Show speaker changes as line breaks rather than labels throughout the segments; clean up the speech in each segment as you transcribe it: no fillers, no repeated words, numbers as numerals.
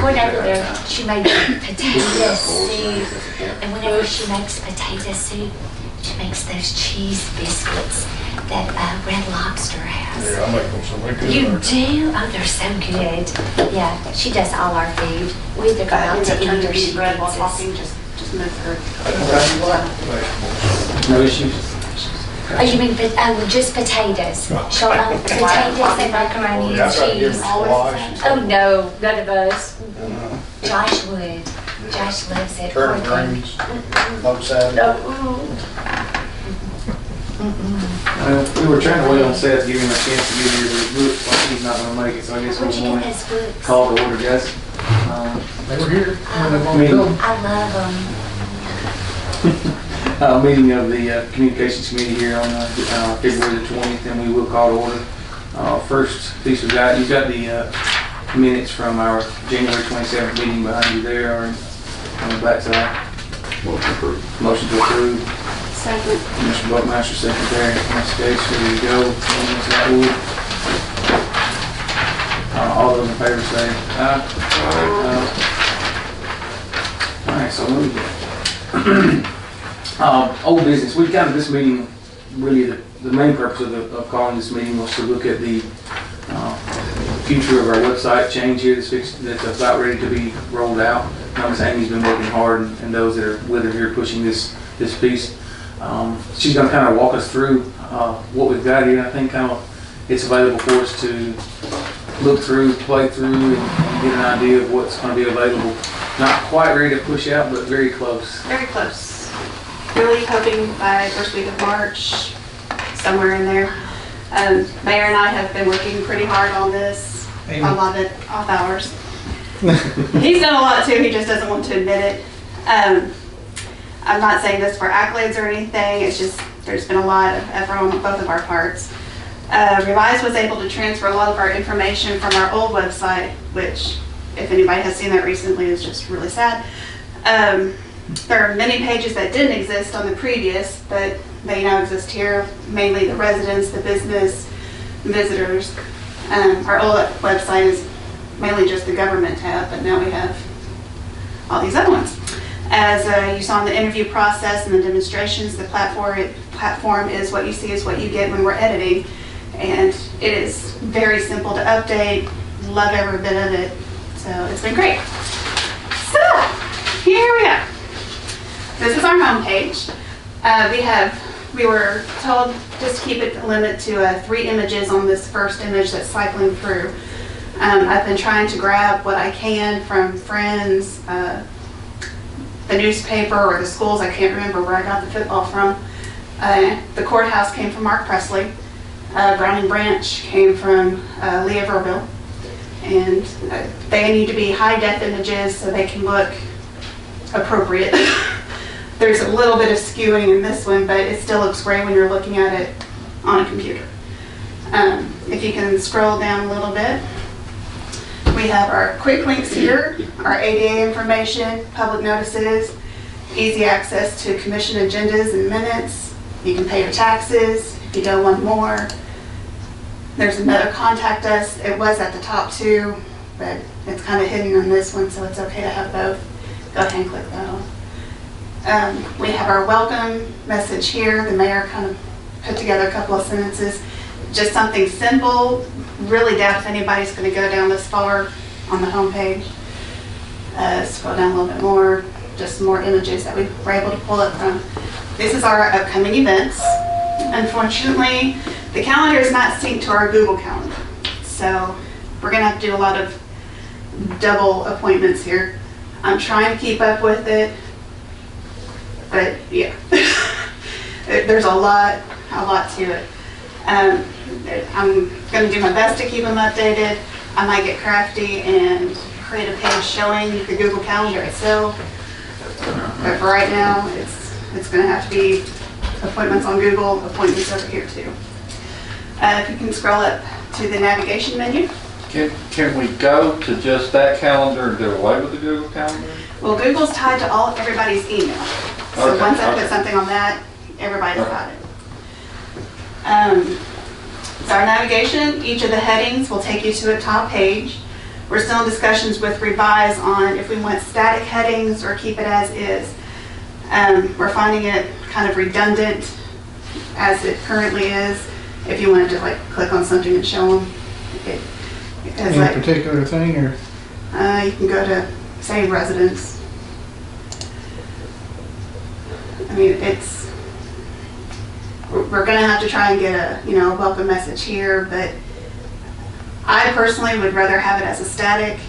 went over there, she made potato soup, and whenever she makes potato soup, she makes those cheese biscuits that Red Lobster has.
Yeah, I make them so good.
You do? Oh, they're so good. Yeah, she does all our food. We either go out to eat or she
bread while
feeds
talking,
us.
just move her.
No issues?
Oh, you mean, just potatoes? She'll potatoes and macaroni and cheese. Oh, no, none of us. Josh would. Josh loves it.
Turnip greens, both sides.
We were trying to wait on Seth, give him a chance to get here, but it looks like he's not gonna make it, so I guess
Where'd you
we'll
get those books?
call to order, guys.
They were here when they
I
wanted to
mean,
go.
I love them.
Meeting of the Communications Committee here on February the 20th, and we will call to order. First piece you've got the minutes from our January 27th meeting behind you there, or on the back side. Motion to approve.
Second.
Mr. Buckmaster, secretary. Ms. Gates, here you go. Ms. Atwood. All those in favor say aye. All right, so old business. We've got this meeting, really the main purpose of calling this meeting was to look at the future of our website change here that's about ready to be rolled out. Ms. Amy's been working hard, and those that are with her here pushing this piece. She's going to kind of walk us through what we've got here. I think it's available for us to look through, play through, and get an idea of what's going to be available. Not quite ready to push out, but very close.
Very close. Really hoping by first week of March, somewhere in there. Mayor and I have been working pretty hard on this. A lot of off hours. He's done a lot too, he just doesn't want to admit it. I'm not saying this for accolades or anything, it's just there's been a lot of effort on both of our parts. Revise was able to transfer a lot of our information from our old website, which if anybody has seen that recently is just really sad. There are many pages that didn't exist on the previous, but they now exist here, mainly the residents, the business, visitors. Our old website is mainly just the government tab, but now we have all these other ones. As you saw in the interview process and the demonstrations, the platform is what you see is what you get when we're editing. And it is very simple to update. Love every bit of it. So it's been great. So here we are. This is our homepage. We were told just keep it limit to 3 images on this first image that's cycling through. I've been trying to grab what I can from friends, the newspaper or the schools. I can't remember where I got the football from. The courthouse came from Mark Presley. Brown and Branch came from Leah Verville. And they need to be high def images so they can look appropriate. There's a little bit of skewing in this one, but it still looks great when you're looking at it on a computer. If you can scroll down a little bit, we have our quick links here, our ADA information, public notices, easy access to commission agendas and minutes. You can pay your taxes if you don't want more. There's another contact us. It was at the top too, but it's kind of hidden on this one, so it's okay to have both. Go ahead and click that on. We have our welcome message here. The mayor kind of put together a couple of sentences. Just something simple. Really doubt if anybody's going to go down this far on the homepage. Scroll down a little bit more. Just some more images that we were able to pull up from. This is our upcoming events. Unfortunately, the calendar is not synced to our Google Calendar. So we're going to have to do a lot of double appointments here. I'm trying to keep up with it. But yeah, there's a lot to it. I'm going to do my best to keep them updated. I might get crafty and create a page showing the Google Calendar itself. But for right now, it's going to have to be appointments on Google, appointments over here too. If you can scroll up to the navigation menu.
Can we go to just that calendar and do away with the Google Calendar?
Well, Google's tied to everybody's email. So
Okay,
once I put something on that, everybody's got it. So our navigation, each of the headings will take you to a top page We're still in discussions with Revise on if we want static headings or keep it as is. We're finding it kind of redundant as it currently is. If you wanted to like click on something and show them, it has
Any
like,
particular thing, or?
you can go to say residents. I mean, we're gonna have to try and get a, a welcome message here, but I personally would rather have it as a static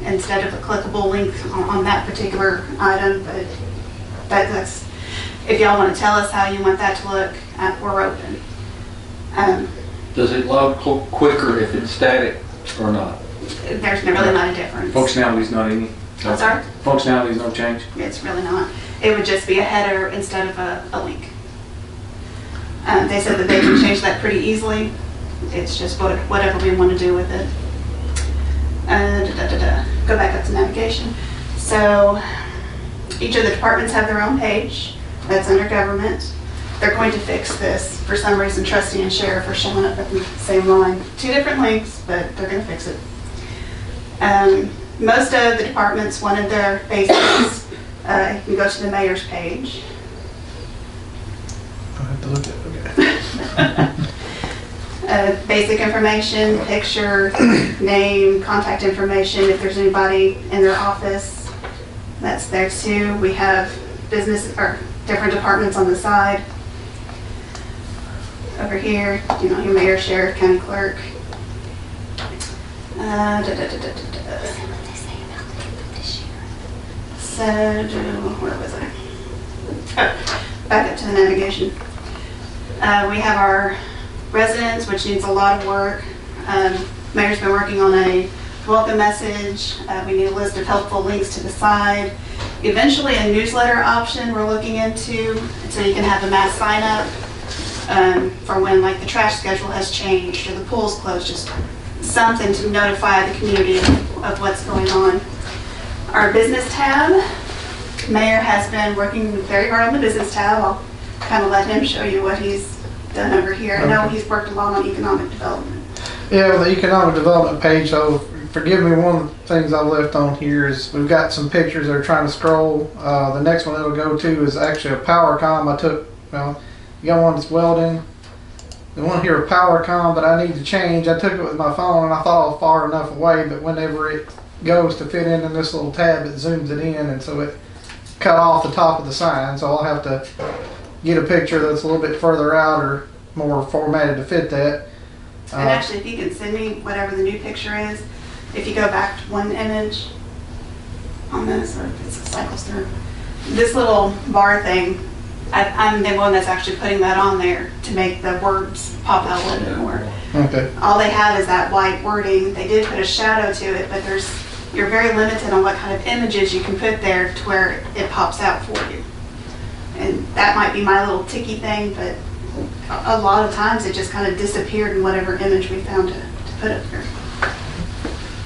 instead of a clickable link on that particular item, but that's, if y'all want to tell us how you want that to look, we're open.
Does it load quicker if it's static or not?
There's really not a difference.
Functionality's not any.
I'm sorry?
Functionality's no change.
It's really not. It would just be a header instead of a link. They said that they can change that pretty easily. It's just whatever we want to do with it. Go back up to navigation. So each of the departments have their own page. That's under government. They're going to fix this. For some reason, Trustee and Sheriff are showing up at the same line. 2 different links, but they're going to fix it. Most of the departments wanted their basics. You can go to the mayor's page.
I'll have to look at it, okay.
Basic information, picture, name, contact information, if there's anybody in their office, that's there too. We have business or different departments on the side. Over here, your mayor, sheriff, county clerk. So, where was I? Oh, back up to the navigation. We have our residents, which needs a lot of work. Mayor's been working on a welcome message. We need a list of helpful links to the side. Eventually a newsletter option we're looking into, so you can have a mass sign up for when like the trash schedule has changed or the pool's closed, just something to notify the community of what's going on. Our business tab, Mayor has been working very hard on the business tab. I'll kind of let him show you what he's done over here. I know he's worked a lot on economic development.
Yeah, the economic development page, so forgive me, one of the things I left on here is we've got some pictures that are trying to scroll. The next one it'll go to is actually a power comm. I took, you got one that's welding. The one here, a power comm, that I need to change. I took it with my phone and I thought I was far enough away, but whenever it goes to fit in this little tab, it zooms it in, and so it cut off the top of the sign. So I'll have to get a picture that's a little bit further out or more formatted to fit that.
And actually, if you can send me whatever the new picture is, if you go back to one image on this, or if it cycles through, this little bar thing, I'm the one that's actually putting that on there to make the words pop out a little bit more.
Okay.
All they have is that white wording. They did put a shadow to it, but you're very limited on what kind of images you can put there to where it pops out for you. And that might be my little ticky thing, but a lot of times it just kind of disappeared in whatever image we found to put up there.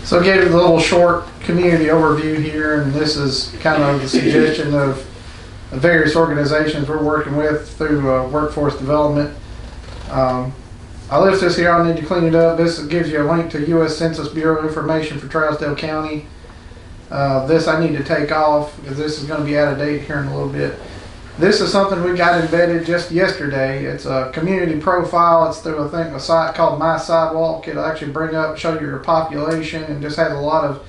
So I gave you the little short community overview here, and this is kind of the suggestion of various organizations we're working with through workforce development. I left this here. I need to clean it up. This gives you a link to U.S. Census Bureau information for Trousdale County. This I need to take off because this is going to be out of date here in a little bit. This is something we got embedded just yesterday. It's a community profile. It's through, I think, a site called My Sidewalk. It'll actually bring up, show you your population, and just has a lot of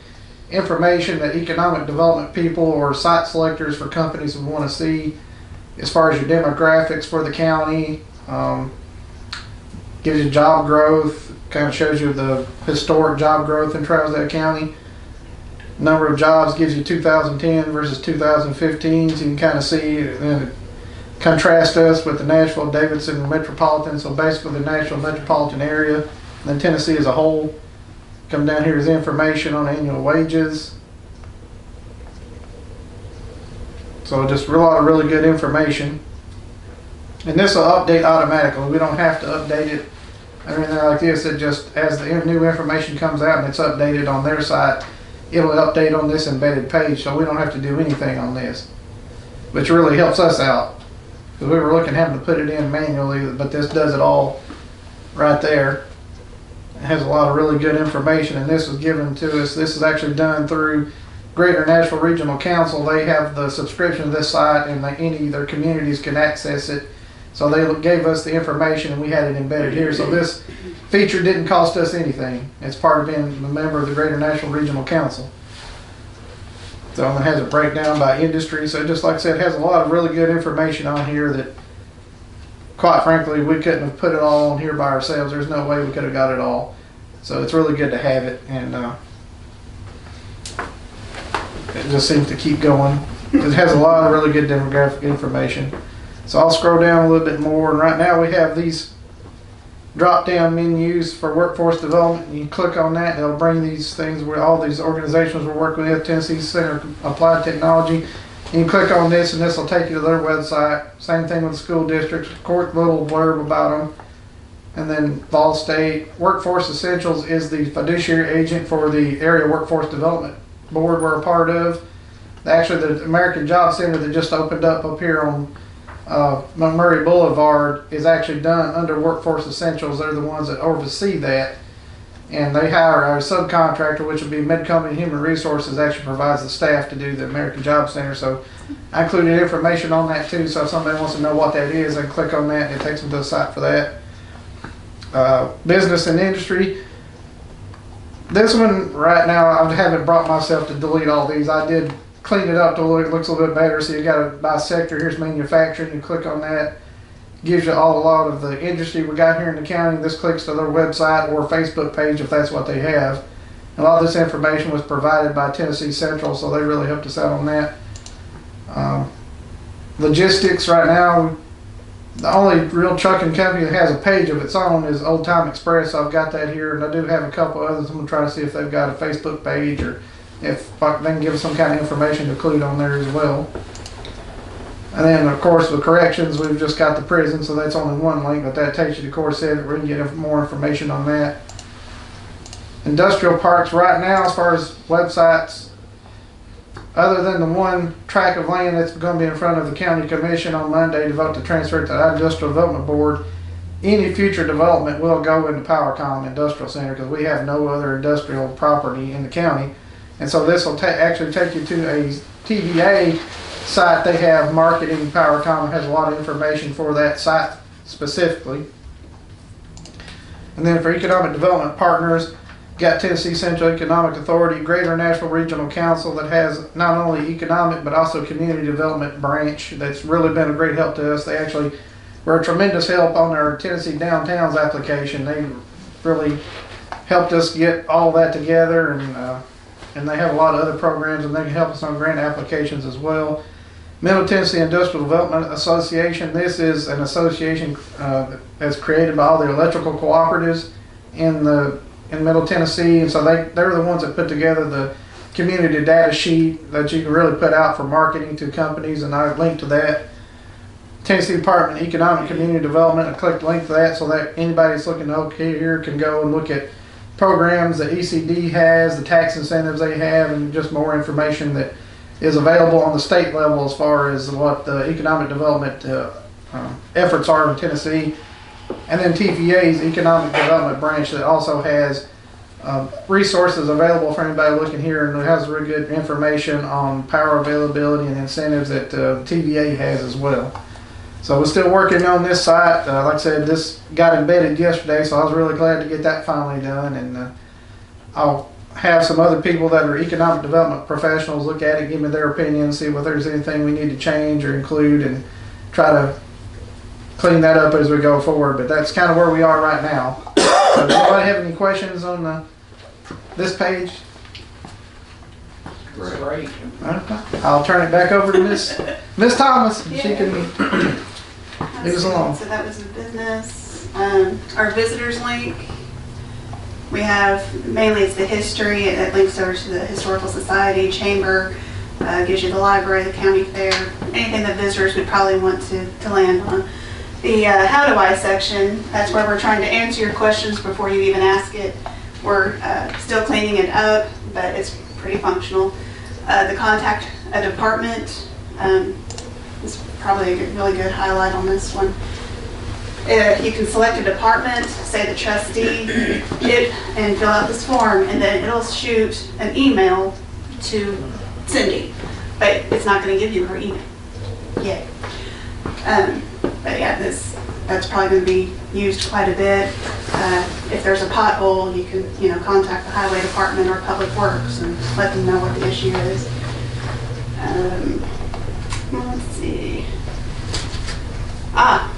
information that economic development people or site selectors for companies would want to see as far as your demographics for the county. Gives you job growth, kind of shows you the historic job growth in Trousdale County. Number of jobs gives you 2010 versus 2015, so you can kind of see and contrast us with the Nashville, Davidson metropolitan, so basically the Nashville metropolitan area, and then Tennessee as a whole. Come down here is information on annual wages. So just a lot of really good information. And this will update automatically. We don't have to update it or anything like this. It just, as the new information comes out and it's updated on their site, it'll update on this embedded page, so we don't have to do anything on this, which really helps us out because we were looking having to put it in manually, but this does it all right there. has a lot of really good information, and this was given to us. This is actually done through Greater Nashville Regional Council. They have the subscription to this site, and any of their communities can access it. So they gave us the information, and we had it embedded here. So this feature didn't cost us anything. It's part of being a member of the Greater Nashville Regional Council. So it has a breakdown by industry. So just like I said, it has a lot of really good information on here that, quite frankly, we couldn't have put it all on here by ourselves. There's no way we could have got it all. So it's really good to have it, and it just seems to keep going. It has a lot of really good demographic information. So I'll scroll down a little bit more, and right now we have these drop-down menus for workforce development. You click on that, it'll bring these things where all these organizations we're working with, Tennessee Center of Applied Technology. You can click on this, and this will take you to their website. Same thing with the school districts, little blurb about them. And then Vol State Workforce Essentials is the fiduciary agent for the Area Workforce Development Board we're a part of. Actually, the American Job Center that just opened up here on Montgomery Boulevard is actually done under Workforce Essentials. They're the ones that oversee that. And they hire a subcontractor, which would be Mid-Company Human Resources, actually provides the staff to do the American Job Center. So I included information on that too. So if somebody wants to know what that is, they can click on that and it takes them to the site for that. Business and industry. This one right now, I haven't brought myself to delete all these. I did clean it up to look, it looks a little bit better. So you got it by sector. Here's manufacturing. You click on that. Gives you a lot of the industry we got here in the county. This clicks to their website or Facebook page if that's what they have. A lot of this information was provided by Tennessee Central, so they really helped us out on that. Logistics right now, the only real trucking company that has a page of its own is Old Time Express. So I've got that here, and I do have a couple others. I'm going to try to see if they've got a Facebook page or if they can give us some kind of information to include on there as well. And then, of course, with corrections, we've just got the prison, so that's only one link, but that takes you to Course 7. We can get more information on that. Industrial parks right now, as far as websites, other than the one tract of land that's going to be in front of the county commission on Monday to vote to transfer it to the Industrial Development Board, any future development will go into Comm Industrial Center because we have no other industrial property in the county. And so this will actually take you to a TVA site. They have marketing. Comm has a lot of information for that site specifically. And then for economic development partners, got Tennessee Central Economic Authority, Greater Nashville Regional Council that has not only economic but also community development branch that's really been a great help to us. They actually were a tremendous help on our Tennessee Downtowns application. They really helped us get all that together, and they have a lot of other programs, and they can help us on grant applications as well. Middle Tennessee Industrial Development Association. This is an association that's created by all the electrical cooperatives in Middle Tennessee, and so they're the ones that put together the community data sheet that you can really put out for marketing to companies, and I linked to that. Tennessee Department of Economic Community Development, I clicked the link to that so that anybody that's looking okay here can go and look at programs that ECD has, the tax incentives they have, and just more information that is available on the state level as far as what the economic development efforts are in Tennessee. And then TVA's Economic Development Branch that also has resources available for anybody looking here, and it has really good information on power availability and incentives that TVA has as well. So we're still working on this site. Like I said, this got embedded yesterday, so I was really glad to get that finally done. And I'll have some other people that are economic development professionals look at it, give me their opinion, see if there's anything we need to change or include, and try to clean that up as we go forward. But that's kind of where we are right now. So does anybody have any questions on this page?
Great.
I'll turn it back over to Miss Thomas. And she can move us along.
So that was the business. Our visitors link. We have mainly it's the history. It links over to the Historical Society, Chamber, gives you the library, the county fair, anything that visitors would probably want to land on. The how do I section, that's where we're trying to answer your questions before you even ask it. We're still cleaning it up, but it's pretty functional. The contact a department is probably a really good highlight on this one. You can select a department, say the trustee, and fill out this form, and then it'll shoot an email to Cindy, but it's not going to give you her email. Yay. But yeah, that's probably going to be used quite a bit. If there's a pothole, you can contact the highway department or public works and let them know what the issue is. Let's see.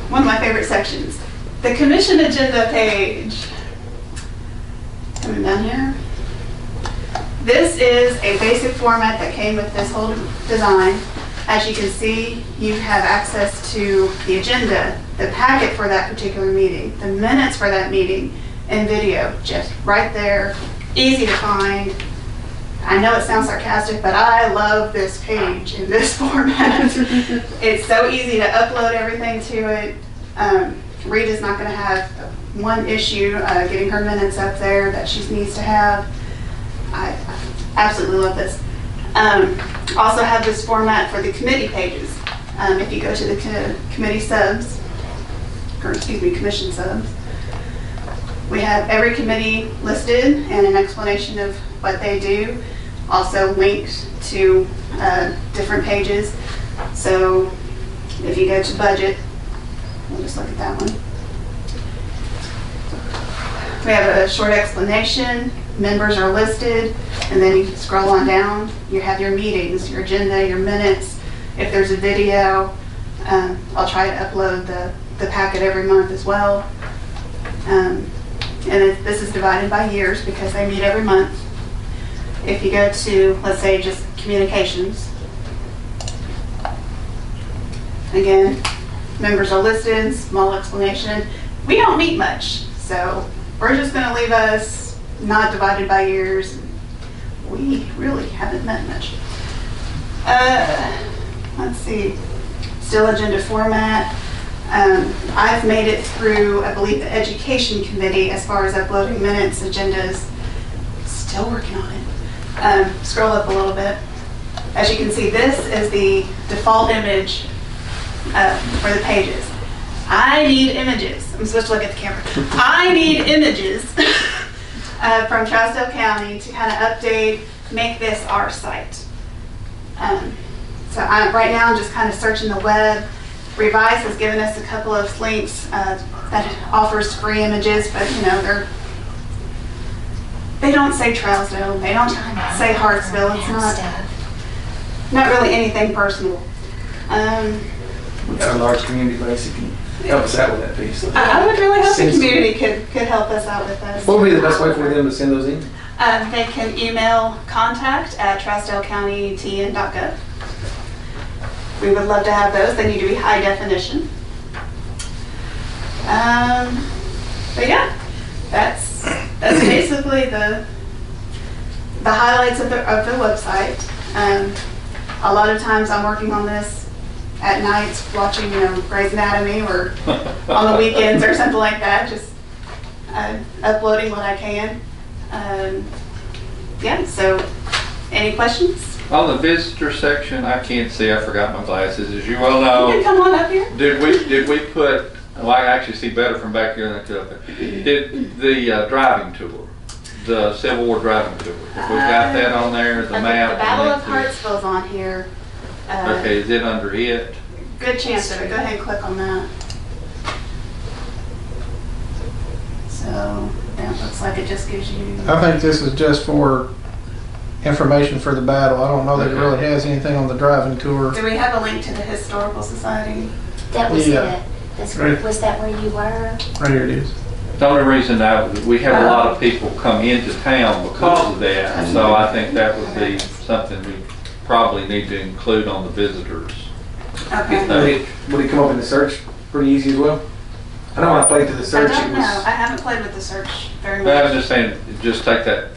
One of my favorite sections, the commission agenda page. Coming down here. This is a basic format that came with this whole design. As you can see, you have access to the agenda, the packet for that particular meeting, the minutes for that meeting, and video, just right there, easy to find. I know it sounds sarcastic, but I love this page in this format. It's so easy to upload everything to it. Rita's not going to have one issue getting her minutes up there that she needs to have. I absolutely love this. Also have this format for the committee pages. If you go to the committee subs, or excuse me, commission subs, we have every committee listed and an explanation of what they do. Also linked to different pages. So if you go to budget, we'll just look at that one. We have a short explanation. Members are listed, and then you can scroll on down. You have your meetings, your agenda, your minutes. If there's a video, I'll try to upload the packet every month as well. And this is divided by years because they meet every month. If you go to, let's say, just communications, again, members are listed, small explanation. We don't meet much, so we're just going to leave us not divided by years. We really haven't met much. Let's see, still agenda format. I've made it through, I believe, the education committee as far as uploading minutes, agendas. Still working on it. Scroll up a little bit. As you can see, this is the default image for the pages. I need images. I'm supposed to look at the camera. I need images from Trousdale County to kind of update, make this our site. So right now I'm just kind of searching the web. Revise has given us a couple of links that offers free images, but they don't say Trousdale, they don't say Hartsville. It's not really anything personal.
We've got a large community base that can help us out with that piece.
I would really hope the community could help us out with this.
What would be the best way for them to send those in?
They can email contact@trousdalecountytn.gov. We would love to have those. They need to be high definition. But yeah, that's basically the highlights of the website. A lot of times I'm working on this at nights, watching Grey's Anatomy, or on the weekends or something like that, just uploading what I can. Yeah, so any questions?
On the visitor section, I can't see, I forgot my glasses, as you well know.
You can come on up here.
Did we put, well, I actually see better from back here than I could up there. Did the driving tour, the Civil War driving tour, we've got that on there, the map?
The Battle of Hartsville's on here.
Okay, is it under it?
Good chance of it. Go ahead and click on that. So, yeah, it looks like it just gives you...
I think this is just for information for the battle. I don't know that it really has anything on the driving tour.
Do we have a link to the Historical Society?
That was
Yeah.
it.
Right.
Was that where you were?
Right here it is.
The only reason we have a lot of people come into town because of that, so I think that would be something we probably need to include on the visitors.
Okay.
Would it come up in the search pretty easy as well? I know when I played through the
I
search,
don't
it
know.
was...
I haven't played with the search very
But I was
much.
just saying, just take that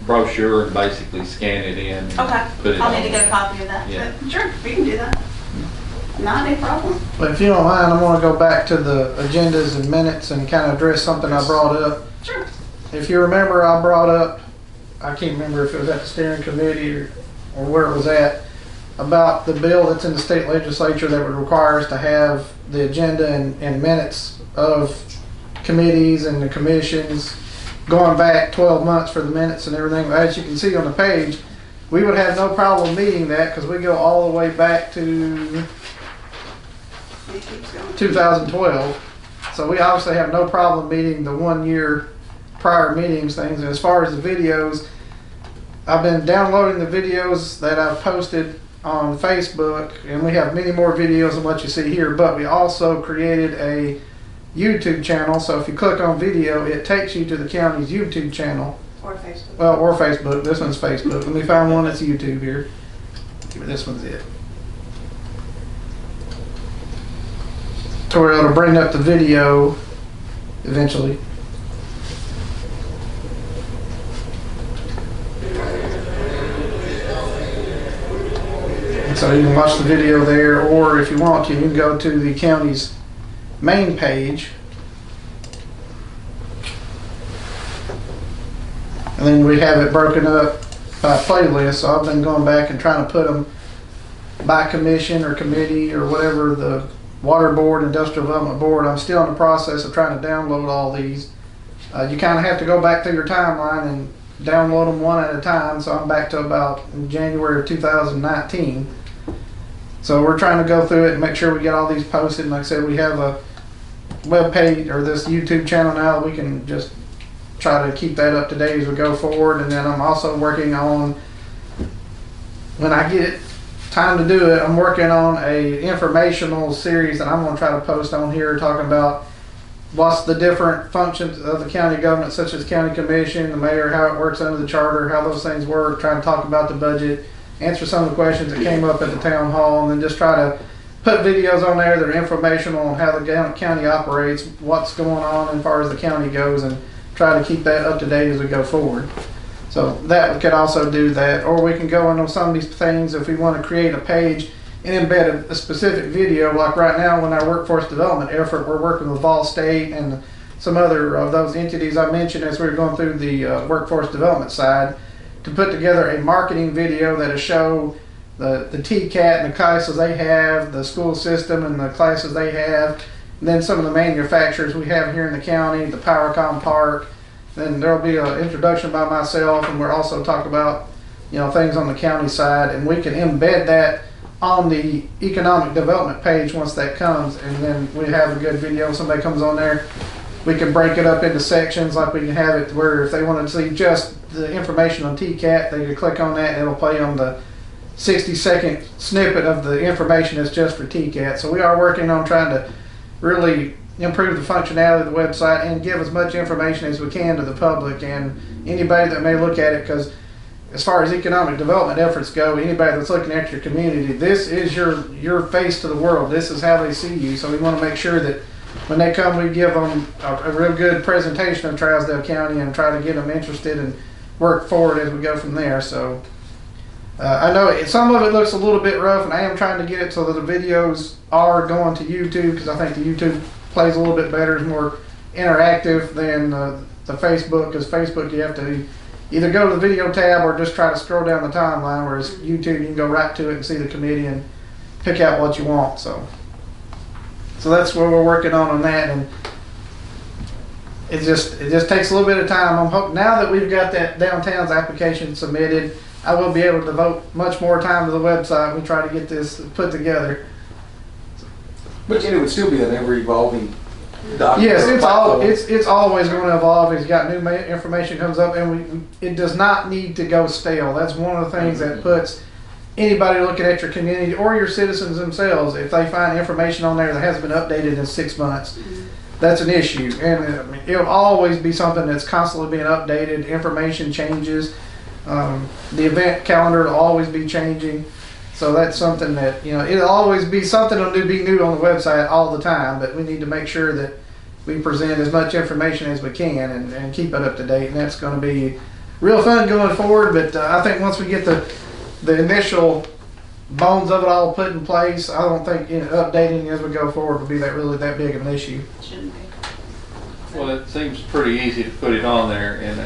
brochure and basically scan it in. And
Okay.
put it
I'll
on
need to get a
there.
copy of that.
Yeah.
But sure, we can do that. Not a problem.
But if you don't mind, I want to go back to the agendas and minutes and kind of address something I brought up.
Sure.
If you remember, I brought up, I can't remember if it was at the steering committee or where it was at, about the bill that's in the state legislature that would require us to have the agenda and minutes of committees and the commissions, going back 12 months for the minutes and everything. As you can see on the page, we would have no problem meeting that because we go all the way back to 2012. So we obviously have no problem meeting the 1 year prior meetings things. And as far as the videos, I've been downloading the videos that I've posted on Facebook, and we have many more videos than what you see here, but we also created a YouTube channel. So if you click on video, it takes you to the county's YouTube channel.
Or Facebook.
Well, or Facebook. This one's Facebook. Let me find one that's YouTube here. This one's it. To where it'll bring up the video eventually. And so you can watch the video there, or if you want to, you can go to the county's main page. And then we have it broken up by playlist. So I've been going back and trying to put them by commission or committee or whatever, the Water Board, Industrial Development Board. I'm still in the process of trying to download all these. You kind of have to go back through your timeline and download them one at a time. So I'm back to about January of 2019. So we're trying to go through it and make sure we get all these posted. And like I said, we have a web page or this YouTube channel now. We can just try to keep that up to date as we go forward. And then I'm also working on, when I get time to do it, I'm working on a informational series that I'm going to try to post on here, talking about what's the different functions of the county government, such as county commission, the mayor, how it works under the charter, how those things work, trying to talk about the budget, answer some of the questions that came up at the town hall, and then just try to put videos on there that are informational on how the county operates, what's going on as far as the county goes, and try to keep that up to date as we go forward. So that we could also do that, or we can go on some of these things if we want to create a page and embed a specific video. Like right now, in our workforce development effort, we're working with Vol State and some other of those entities I mentioned as we were going through the workforce development side, to put together a marketing video that'll show the TCAT and the classes they have, the school system and the classes they have, and then some of the manufacturers we have here in the county, the PowerCom Park. Then there'll be an introduction by myself, and we'll also talk about, things on the county side, and we can embed that on the economic development page once that comes, and then we have a good video. Somebody comes on there, we can break it up into sections, like we can have it where if they wanted to see just the information on TCAT, they could click on that and it'll play on the 60-second snippet of the information that's just for TCAT. So we are working on trying to really improve the functionality of the website and give as much information as we can to the public and anybody that may look at it, because as far as economic development efforts go, anybody that's looking at your community, this is your face to the world. This is how they see you. So we want to make sure that when they come, we give them a real good presentation of Trousdale County and try to get them interested and work forward as we go from there. So I know some of it looks a little bit rough, and I am trying to get it so that the videos are going to YouTube, because I think the YouTube plays a little bit better, is more interactive than the Facebook, because Facebook you have to either go to the video tab or just try to scroll down the timeline, whereas YouTube you can go right to it and see the committee and pick out what you want. So that's what we're working on that, and it just takes a little bit of time. I'm hoping now that we've got that downtown's application submitted, I will be able to devote much more time to the website. We try to get this put together.
But it would still be an ever-evolving document.
Yes, it's always going to evolve. It's got new information comes up, and it does not need to go stale. That's one of the things that puts anybody looking at your community or your citizens themselves, if they find information on there that hasn't been updated in 6 months, that's an issue. And it'll always be something that's constantly being updated. Information changes. The event calendar will always be changing. So that's something that, it'll always be something that'll be new on the website all the time, but we need to make sure that we present as much information as we can and keep it up to date. And that's going to be real fun going forward. But I think once we get the initial bones of it all put in place, I don't think updating as we go forward will be that big of an issue.
Shouldn't be.
Well, it seems pretty easy to put it on there, and the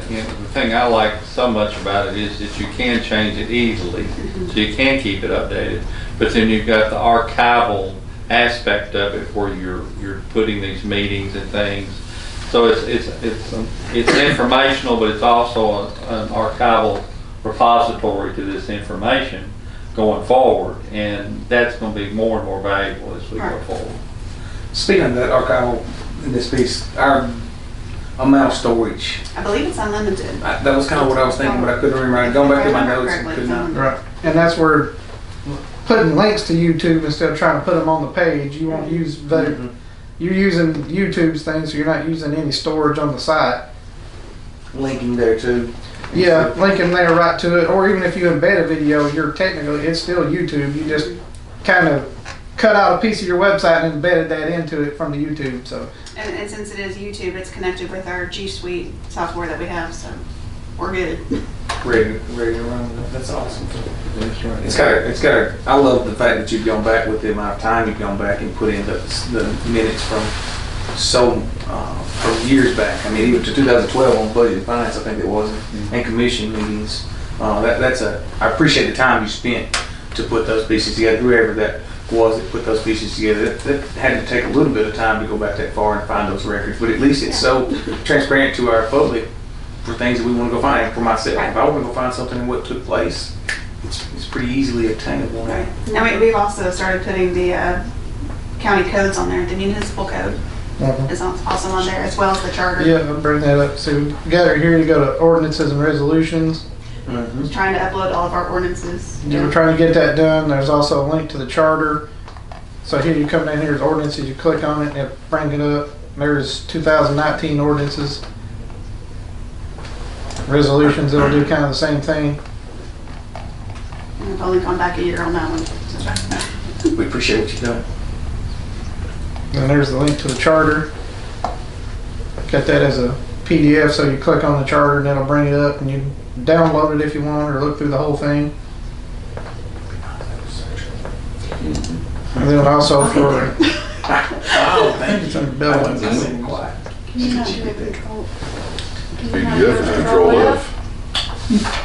thing I like so much about it is that you can change it easily, so you can keep it updated. But then you've got the archival aspect of it where you're putting these meetings and things. So it's informational, but it's also an archival repository to this information going forward, and that's going to be more and more valuable as we go forward.
Speaking of that archival in this piece, our amount of storage,
I believe it's unlimited.
that was kind of what I was thinking, but I couldn't remember. I going back to my notes and could not.
Right, and that's where putting links to YouTube instead of trying to put them on the page, you won't use the, you're using YouTube's thing, so you're not using any storage on the site.
Linking there too.
Yeah, linking there right to it, or even if you embed a video, it's still YouTube. You just kind of cut out a piece of your website and embedded that into it from the YouTube. So.
And since it is YouTube, it's connected with our G Suite software that we have, so we're good.
Ready to run. That's awesome. It's got. I love the fact that you've gone back with the amount of time you've gone back and put in the minutes from from years back. I mean, even to 2012 on budget and finance, I think it was, and commission meetings. I appreciate the time you spent to put those pieces together. Whoever that was that put those pieces together, that had to take a little bit of time to go back that far and find those records. But at least it's so transparent to our public for things that we want to go find. For myself, if I want to go find something in what took place, it's pretty easily obtainable now.
Now we've also started putting the county codes on there. The municipal code is also on there, as well as the charter.
Yeah, I'll bring that up. So we got it here. You go to ordinances and resolutions.
Just trying to upload all of our ordinances.
We're trying to get that done. There's also a link to the charter. So here you come down here, there's ordinances. You click on it and it brings it up. There's 2019 ordinances. Resolutions, it'll do kind of the same thing.
And I've only gone back a year on that one.
We appreciate what you've done.
And there's the link to the charter. Got that as a PDF, so you click on the charter and it'll bring it up, and you download it if you want, or look through the whole thing. And then also for
Thank
under buildings.
PDF is Control F.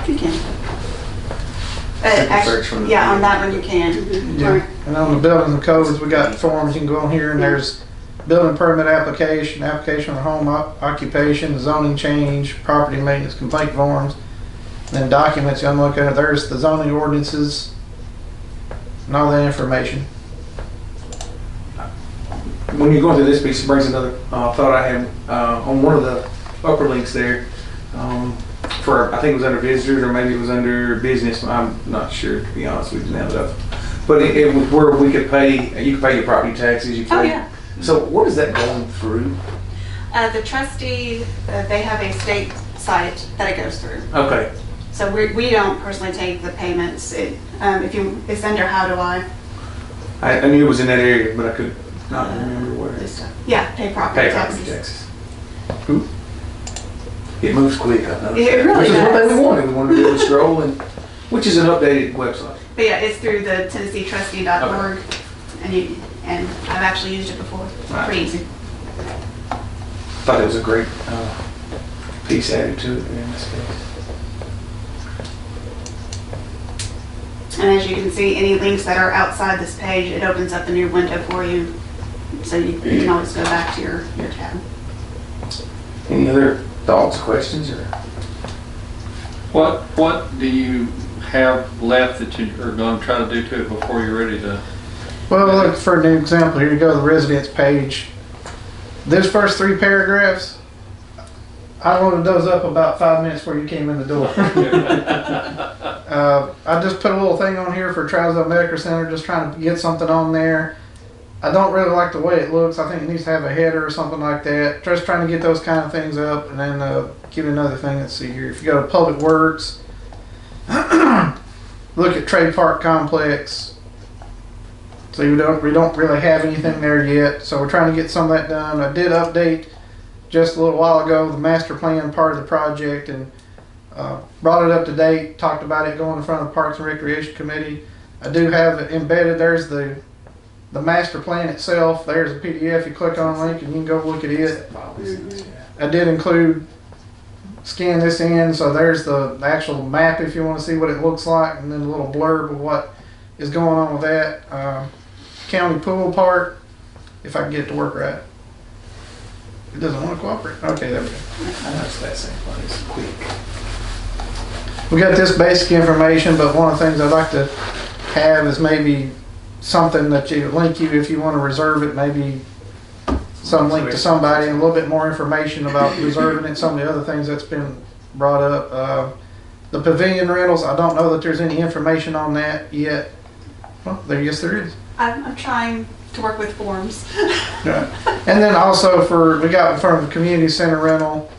You can. Actually, yeah, on that one you can.
Yeah. And on the building and codes, we got forms. You can go on here and there's building permit application, application for home occupation, zoning change, property maintenance complaint forms, and then documents. I'm looking at, there's the zoning ordinances and all that information.
When you're going through this piece, it brings another thought I had on one of the upper links there. For, I think it was under visitors, or maybe it was under business. I'm not sure, to be honest with you now. But it was where we could pay. You could pay your property taxes. You could pay.
Yeah.
So what is that going through?
The trustee, they have a state site that it goes through.
Okay.
So we don't personally take the payments. It's under How Do
I knew it was in that area, but I could not remember where.
Yeah, pay property
Pay
taxes.
property taxes. Ooh. It moves quick, I know.
It really
Which is what
does.
we wanted. We wanted to be able to scroll, and which is an updated website.
But yeah, it's through the TennesseeTrustee.org, and I've actually used it before.
Right.
Pretty easy.
Thought it was a great piece added to it in this case.
And as you can see, any links that are outside this page, it opens up a new window for you, so you can always go back to your tab.
Any other thoughts, questions, or?
What do you have left that you are going to try to do to it before you're ready to?
Well, look, for an example, here you go to the residence page. This first 3 paragraphs, I loaded those up about 5 minutes before you came in the door. I just put a little thing on here for Trousdale Medical Center, just trying to get something on there. I don't really like the way it looks. I think it needs to have a header or something like that. Just trying to get those kind of things up. And then give you another thing. Let's see here. If you go to Public Works, look at Trade Park Complex. So we don't really have anything there yet. So we're trying to get some of that done. I did update just a little while ago the master plan part of the project, and brought it up to date. Talked about it going in front of the Parks and Recreation Committee. I do have it embedded. There's the master plan itself. There's a PDF. You click on a link and you can go look at it. I did include, scan this in, so there's the actual map if you want to see what it looks like, and then a little blurb of what is going on with that. county pool part, if I can get it to work right. It doesn't want to cooperate. Okay, there we go.
I noticed that same place, quick.
We got this basic information, but one of the things I'd like to have is maybe something that you link you if you want to reserve it, maybe some link to somebody and a little bit more information about reserving it, some of the other things that's been brought up. The pavilion rentals, I don't know that there's any information on that yet. Well, yes there is.
I'm trying to work with forms.
Right. And then also we got from the community center rental,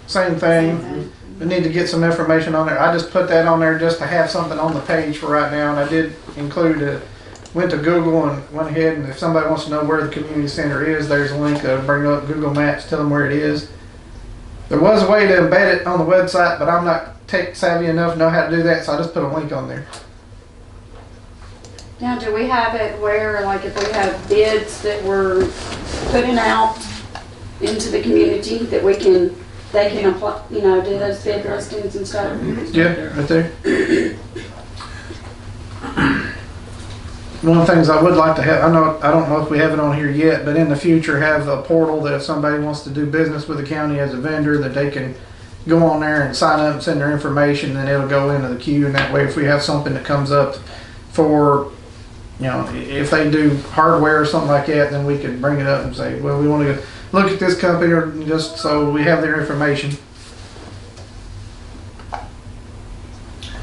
same thing. We need to get some information on there. I just put that on there just to have something on the page for right now, and I did include went to Google and went ahead, and if somebody wants to know where the community center is, there's a link to bring up Google Maps, tell them where it is. There was a way to embed it on the website, but I'm not tech savvy enough to know how to do that, so I just put a link on there.
Now, do we have it where, like, if we have bids that we're putting out into the community, that they can apply, do those bid listings and stuff?
Yeah, right there. One of the things I would like to have, I don't know if we have it on here yet, but in the future have a portal that if somebody wants to do business with the county as a vendor, that they can go on there and sign up and send their information, and it'll go into the queue. And that way, if we have something that comes up for, if they do hardware or something like that, then we can bring it up and say, well, we want to look at this company, or just so we have their information.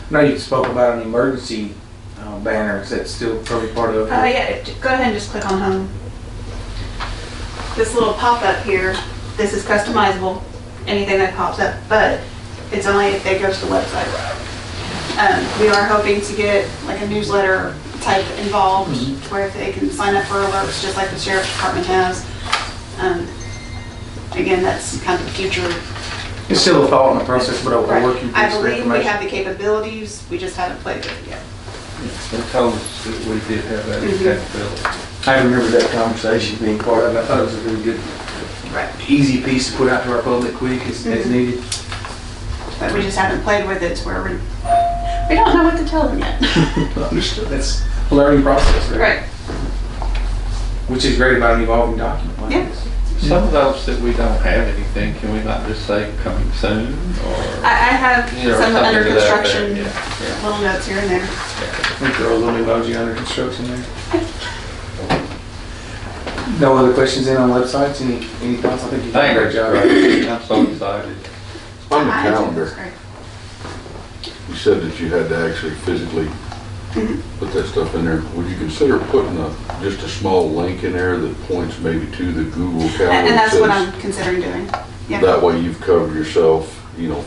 Now you spoke about an emergency banner. Is that still probably part of it?
Yeah, go ahead and just click on home. This little pop-up here, this is customizable, anything that pops up, but it's only if they go to the website. We are hoping to get like a newsletter type involved, where if they can sign up for alerts just like the sheriff's department has. Again, that's kind of the future.
It's still a thought in the process, but
Right.
I'll work you through
I
some
believe we
information.
have the capabilities, we just haven't played with it yet.
They told us that we did have that capability.
I remember that conversation being part of it. I thought it was a really good,
Right.
easy piece to put out to our public quick as needed.
But we just haven't played with it to where we don't know what to tell them yet.
Understood. That's a learning process, right?
Right.
Which is great about an evolving document like
Yeah.
this.
Some of those that we don't have anything, can we not just say coming soon, or?
I have
Or
some
something
under
to that effect,
construction,
yeah.
little notes here and there.
I think throw a little emoji under construction there. No other questions in on websites? Any thoughts? I think you did a great job.
I'm so excited.
On the
I do,
calendar,
that's great.
you said that you had to actually physically put that stuff in there. Would you consider putting just a small link in there that points maybe to the Google calendar?
And that's what
that
I'm considering doing.
says-
Yeah.
That way you've covered yourself,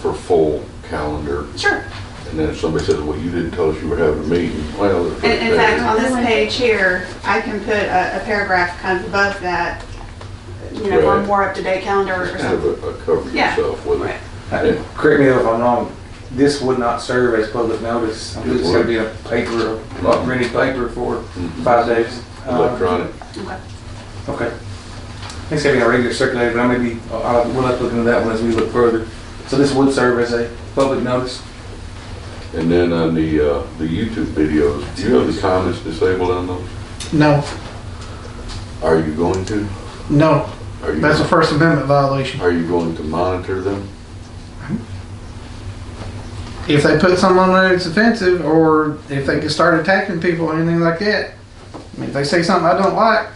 for full calendar.
Sure.
And then if somebody says, well, you didn't tell us you were having a meeting, well.
In fact, on this page here, I can put a paragraph kind of above that, for a
Right.
more up-to-date calendar or
Just kind of
something.
a cover
Yeah.
yourself with it.
Right.
Correct me if I'm wrong, this would not serve as public notice. It's going to be a paper, a printed paper for 5 days.
Electronic.
Okay.
Okay. It's going to be a regular circulator, but we'll have to look into that one as we look further. So this would serve as a public notice.
And then on the YouTube videos, do you have the comments disabled on those?
No,
Are you going to?
no,
Are you
that's a First Amendment violation.
Are you going to monitor them?
If they put something on there that's offensive, or if they can start attacking people or anything like that, I mean, if they say something I don't like,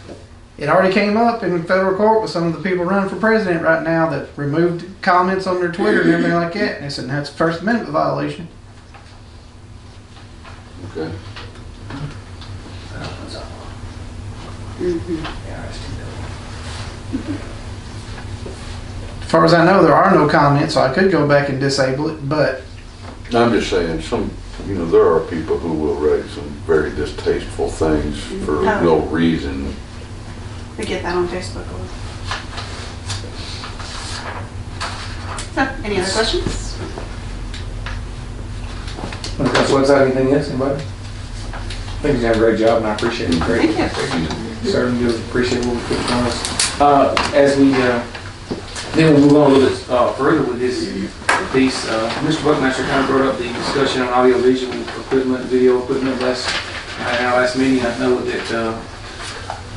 it already came up in federal court with some of the people running for president right now that removed comments on their Twitter and everything like that. And they said that's a First Amendment violation.
Okay.
As far as I know, there are no comments, so I could go back and disable it, but
I'm just saying, there are people who will write some very distasteful things for no reason.
We get that on Facebook. So, any other questions?
When it comes to website, anything else, anybody? I think you're doing a great job, and I appreciate it. Great.
Thank you.
Certainly do appreciate what we put on us. As we then we'll move on a little bit further with this piece. Mr. Buckmaster kind of brought up the discussion on audio-visual equipment, video equipment in our last meeting. I know that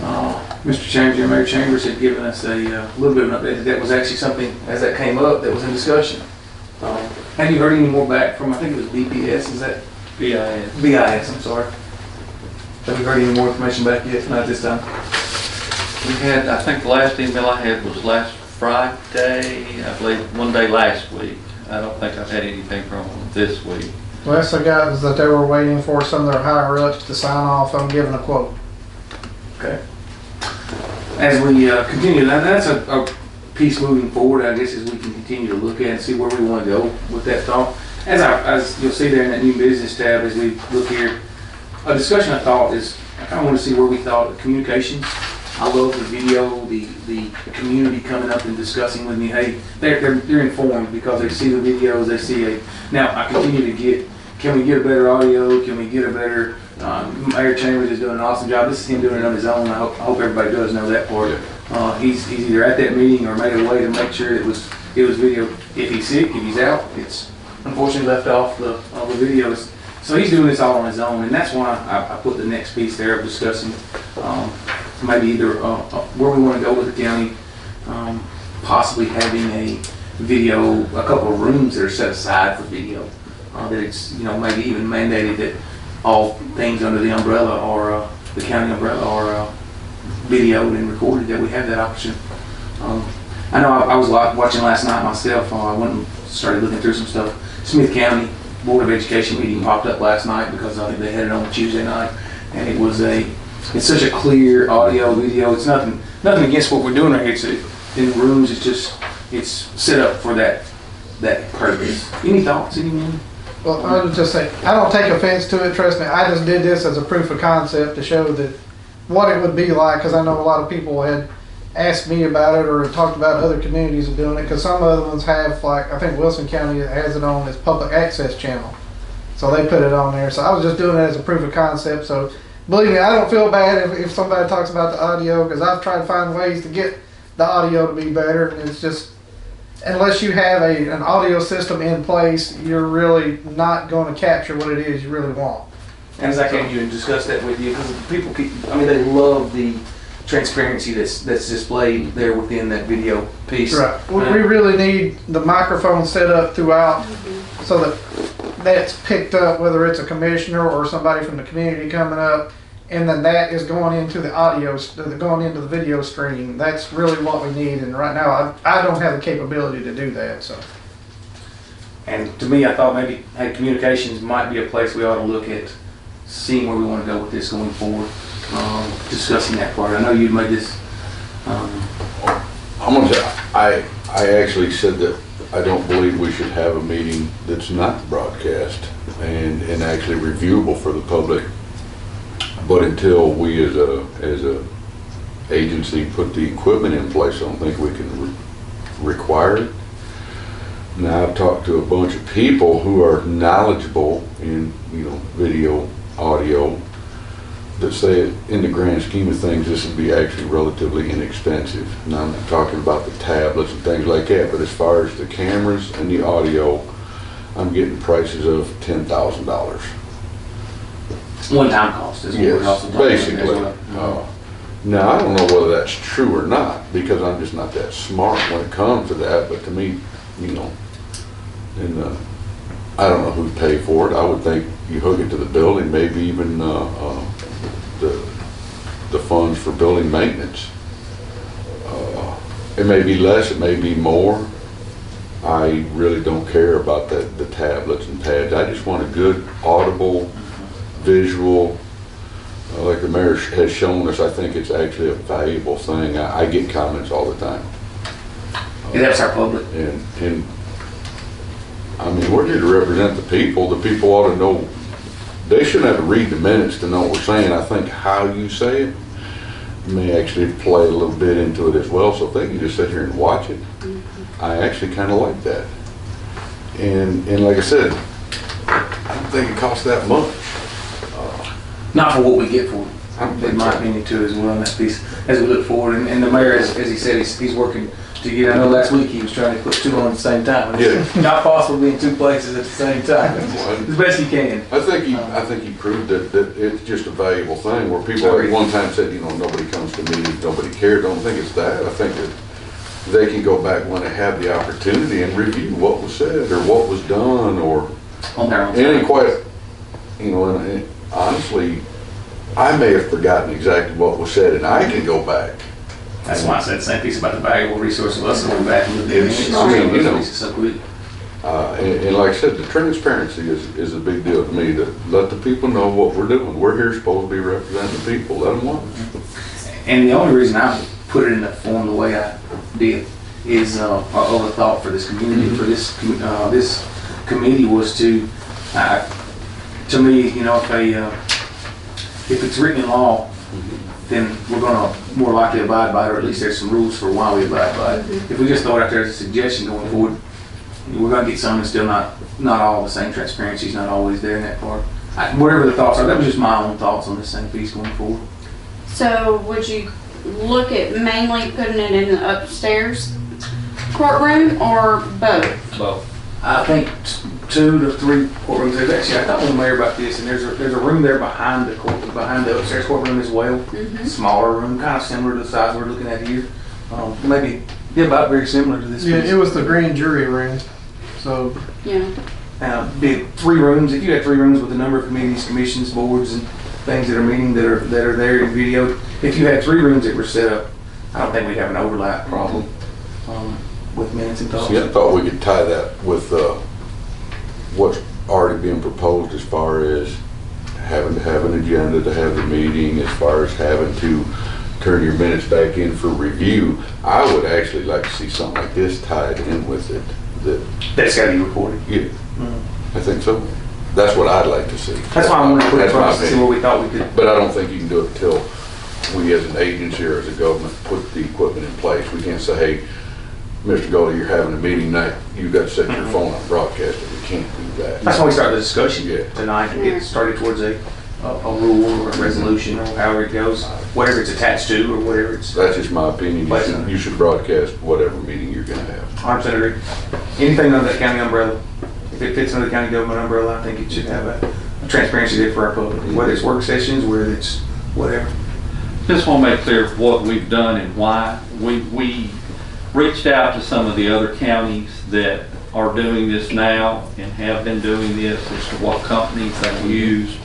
Mr. Chambers, your Mayor Chambers had given us a little bit of an update. That was actually something, as that came up, that was in discussion. Have you heard any more back from, I think it was BPS, is that?
BIS.
BIS, I'm sorry. Have you heard any more information back yet? Not this time.
We had, I think the last email I had was last Friday, I believe, one day last week. I don't think I've had anything from them this week.
Last I got was that they were waiting for some of their higher ups to sign off on giving a quote.
Okay. As we continue, that's a piece moving forward, I guess, as we can continue to look at and see where we want to go with that thought. As you'll see there in that new business tab, as we look here, a discussion I thought is, I kind of want to see where we thought communications. I love the video, the community coming up and discussing with me. Hey, they're informed because they see the videos, they see now I continue to get, can we get a better audio? Can we get a better, Mayor Chambers is doing an awesome job. This is him doing it on his own. I hope everybody does know that part. He's either at that meeting or made a way to make sure it was video. If he's sick, if he's out, it's unfortunately left off the videos. So he's doing this all on his own, and that's why I put the next piece there of discussing maybe either where we want to go with the county, possibly having a video, a couple of rooms that are set aside for video. That it's, maybe even mandated that all things under the umbrella or the county umbrella are videoed and recorded, that we have that option. I know I was watching last night myself. I went and started looking through some stuff. Smith County Board of Education meeting popped up last night because I think they had it on Tuesday night, and it's such a clear audio, video. It's nothing against what we're doing right here. It's in the rooms. It's set up for that purpose. Any thoughts? Anyone?
Well, I would just say, I don't take offense to it, trust me. I just did this as a proof of concept to show that what it would be like, because I know a lot of people had asked me about it or talked about other communities of doing it, because some other ones have, like, I think Wilson County has it on its public access channel. So they put it on there. So I was just doing it as a proof of concept. So believe me, I don't feel bad if somebody talks about the audio, because I've tried to find ways to get the audio to be better, and it's just, unless you have an audio system in place, you're really not going to capture what it is you really want.
And as I came to you and discussed that with you, because people they love the transparency that's displayed there within that video piece.
Right. We really need the microphone set up throughout so that that's picked up, whether it's a commissioner or somebody from the community coming up, and then that is going into the audio, going into the video stream. That's really what we need, and right now I don't have the capability to do that. So.
And to me, I thought maybe communications might be a place we ought to look at, seeing where we want to go with this going forward, discussing that part. I know you made this.
I'm gonna say, I actually said that I don't believe we should have a meeting that's not broadcast and actually reviewable for the public. But until we as a agency put the equipment in place, I don't think we can require it. Now I've talked to a bunch of people who are knowledgeable in video, audio, that say in the grand scheme of things this would be actually relatively inexpensive. Now I'm not talking about the tablets and things like that, but as far as the cameras and the audio, I'm getting prices of $10,000.
One-time cost is what we're also talking
basically.
About.
Now I don't know whether that's true or not, because I'm just not that smart when it comes to that, but to me, and I don't know who'd pay for it. I would think you hook it to the building, maybe even the funds for building maintenance. It may be less, it may be more. I really don't care about the tablets and pads. I just want a good audible, visual, like the mayor has shown us. I think it's actually a valuable thing. I get comments all the time.
That's our public.
And I mean, we're here to represent the people. The people ought to know. They shouldn't have to read the minutes to know what we're saying. I think how you say it may actually play a little bit into it as well. So if they can just sit here and watch it, I actually kind of like that. And like I said, I don't think it costs that much.
Not for what we get for it. In my opinion too, as well, on that piece, as we look forward. And the mayor, as he said, he's working to get. I know last week he was trying to put two on at the same time. It's
Yeah.
not possible to be in two places at the same time. As best he can.
I think he proved that it's just a valuable thing where people at one time said, nobody comes to meetings, nobody cares. Don't think it's that. I think that they can go back when they have the opportunity and review what was said or what was done or
On their own
it ain't
time.
quite, and honestly, I may have forgotten exactly what was said and I can go back.
That's why I said the same piece about the valuable resource of us going back and looking at it.
I mean,
So quick.
And like I said, the transparency is a big deal to me, to let the people know what we're doing. We're here supposed to be representing the people, let them watch.
And the only reason I put it in the form the way I did is a thought for this community, for this committee was to me, if it's written in law, then we're gonna more likely abide by it, or at least there's some rules for why we abide by it. If we just throw it out there as a suggestion going forward, we're gonna get some that's still not all the same. Transparency's not always there in that part. Whatever the thoughts are, that was just my own thoughts on this same piece going forward.
So would you look at mainly putting it in the upstairs courtroom or both?
Well,
I think 2 to 3 courtrooms. There's actually, I talked with the mayor about this, and there's a room there behind the upstairs courtroom as well. Smaller room, kind of similar to the size we're looking at here. Maybe about very similar to this.
Yeah,
piece.
it was the grand jury room. So
Yeah.
Be 3 rooms. If you had 3 rooms with a number of committees, commissions, boards, and things that are meeting that are there in video, if you had 3 rooms that were set up, I don't think we'd have an overlap problem with minutes and thoughts.
See, I thought we could tie that with what's already being proposed as far as having to have an agenda to have the meeting, as far as having to turn your minutes back in for review. I would actually like to see something like this tied in with it.
That's got to be recorded.
Yeah, I think so. That's what I'd like to see.
That's why I wanted to put it
That's my
across to see
opinion.
what we thought we could.
But I don't think you can do it until we as an agency or as a government put the equipment in place. We can't say, hey, Mr. Goldie, you're having a meeting night, you've got to set your phone on broadcast, and we can't do that.
That's why we started the discussion
Yeah.
tonight and get started towards a rule or a resolution or however it goes, whatever it's attached to or whatever it's.
That's just my opinion. You should broadcast whatever meeting you're gonna have.
100% agree. Anything under that county umbrella, if it fits under the county government umbrella, I think it should have a transparency there for our public, whether it's work sessions, whether it's whatever.
just want to make clear what we've done and why. We reached out to some of the other counties that are doing this now and have been doing this as to what companies they use.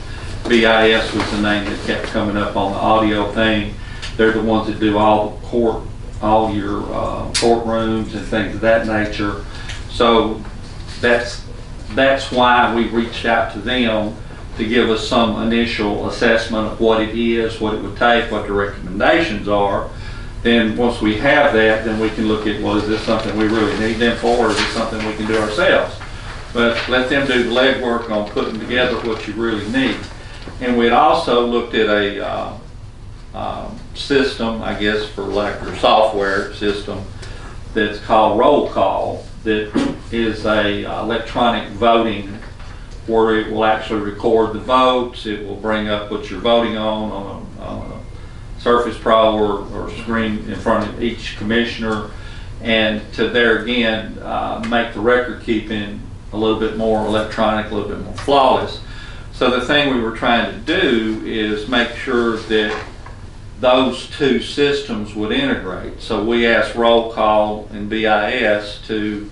BIS was the name that kept coming up on the audio thing. They're the ones that do all your courtrooms and things of that nature. So that's why we reached out to them to give us some initial assessment of what it is, what it would take, what the recommendations are. Then once we have that, then we can look at, well, is this something we really need them for, or is this something we can do ourselves? But let them do the legwork on putting together what you really need. And we'd also looked at a system, I guess, for lack of software system, that's called Roll Call, that is a electronic voting where it will actually record the votes. It will bring up what you're voting on a Surface Pro or screen in front of each commissioner, and to there again make the record keeping a little bit more electronic, a little bit more flawless. So the thing we were trying to do is make sure that those two systems would integrate. So we asked Roll Call and BIS to